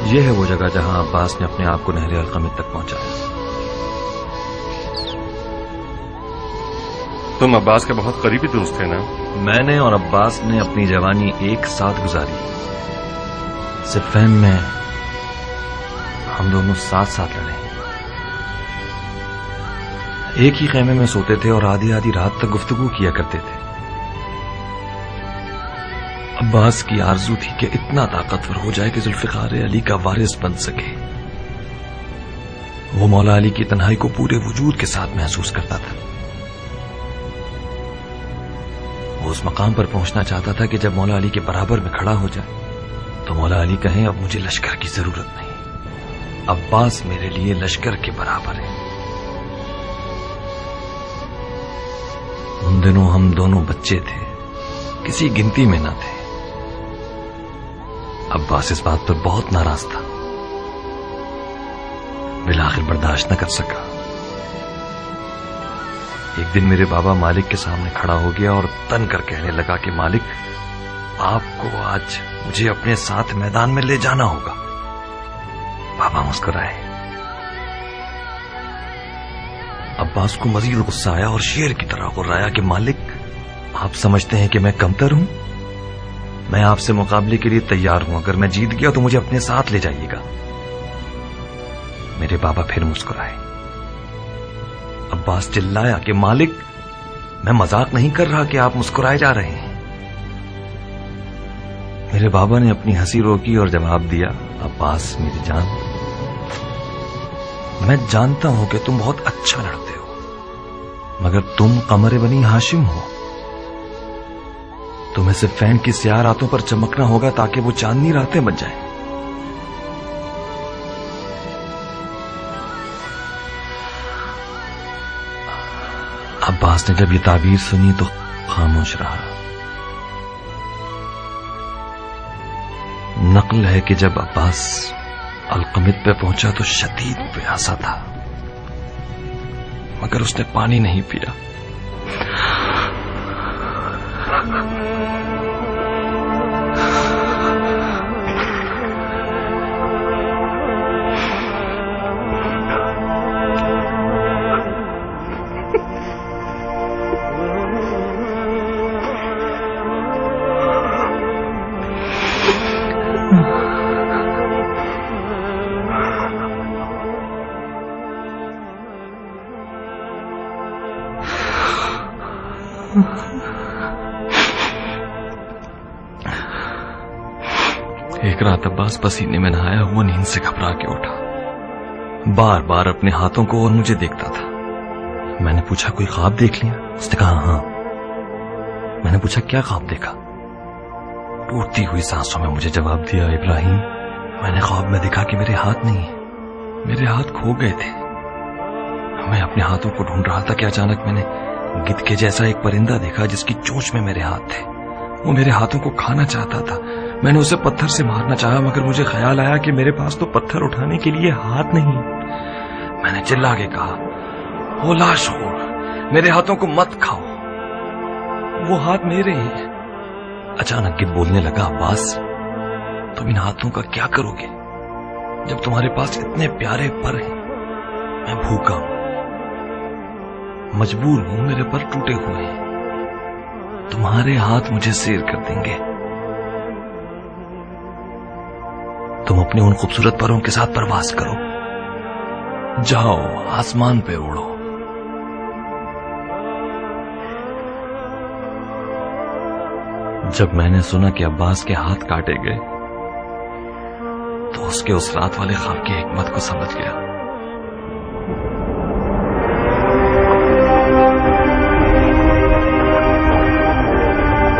यह है वो जगह जहां अब्बास ने अपने आप को नहर अलकमित तक पहुंचाया। तुम अब्बास के बहुत करीबी दोस्त थे ना? मैंने और अब्बास ने अपनी जवानी एक साथ गुजारी। सिफैन में हम दोनों साथ साथ लड़े। एक ही खेमे में सोते थे और आधी आधी रात तक गुफ्तगू किया करते थे। अब्बास की आरजू थी कि इतना ताकतवर हो जाए कि जुल्फिकार अली का वारिस बन सके। वो मौला अली की तन्हाई को पूरे वजूद के साथ महसूस करता था। वो उस मकाम पर पहुंचना चाहता था कि जब मौला अली के बराबर में खड़ा हो जाए तो मौला अली कहें, अब मुझे लश्कर की जरूरत नहीं, अब्बास मेरे लिए लश्कर के बराबर है। उन दिनों हम दोनों बच्चे थे, किसी गिनती में ना थे। अब्बास इस बात पर बहुत नाराज था, बिलाखिर बर्दाश्त न कर सका। एक दिन मेरे बाबा मालिक के सामने खड़ा हो गया और तन कर कहने लगा कि मालिक, आपको आज मुझे अपने साथ मैदान में ले जाना होगा। बाबा मुस्कुराए। अब्बास को मजीद गुस्सा आया और शेर की तरह गुर्राया कि मालिक, आप समझते हैं कि मैं कमतर हूं? मैं आपसे मुकाबले के लिए तैयार हूं। अगर मैं जीत गया तो मुझे अपने साथ ले जाइएगा। मेरे बाबा फिर मुस्कुराए। अब्बास चिल्लाया कि मालिक, मैं मजाक नहीं कर रहा कि आप मुस्कुराए जा रहे हैं। मेरे बाबा ने अपनी हंसी रोकी और जवाब दिया, अब्बास मेरी जान, मैं जानता हूं कि तुम बहुत अच्छा लड़ते हो, मगर तुम कमर बनी हाशिम हो। तुम्हें सिर्फ फैन की स्याह रातों पर चमकना होगा ताकि वो चांदनी रातें बन जाएं। अब्बास ने जब ये ताबीर सुनी तो खामोश रहा। नकल है कि जब अब्बास अलकमित पे पहुंचा तो शदीद प्यासा था, मगर उसने पानी नहीं पिया। एक रात अब्बास पसीने में नहाया हुआ नींद से घबरा के उठा। बार बार अपने हाथों को और मुझे देखता था। मैंने पूछा, कोई ख्वाब देख लिया? उसने कहा हाँ। मैंने पूछा, क्या ख्वाब देखा? टूटती हुई सांसों में मुझे जवाब दिया, इब्राहिम, मैंने ख्वाब में देखा कि मेरे हाथ नहीं है, मेरे हाथ खो गए थे। मैं अपने हाथों को ढूंढ रहा था कि अचानक मैंने गिद्ध के जैसा एक परिंदा देखा जिसकी चोंच में मेरे हाथ थे। वो मेरे हाथों को खाना चाहता था। मैंने उसे पत्थर से मारना चाहा, मगर मुझे ख्याल आया कि मेरे पास तो पत्थर उठाने के लिए हाथ नहीं। मैंने चिल्ला के कहा, ओ लाशखोर, मेरे हाथों को मत खाओ, वो हाथ मेरे हैं। अचानक गिद्ध बोलने लगा, अब्बास, तुम इन हाथों का क्या करोगे जब तुम्हारे पास इतने प्यारे पर हैं? मैं भूखा हूं, मजबूर हूं, मेरे पर टूटे हुए हैं। तुम्हारे हाथ मुझे सैर कर देंगे। तुम अपने उन खूबसूरत परों के साथ परवाज करो, जाओ आसमान पे उड़ो। जब मैंने सुना कि अब्बास के हाथ काटे गए तो उसके उस रात वाले ख्वाब की हिकमत को समझ गया।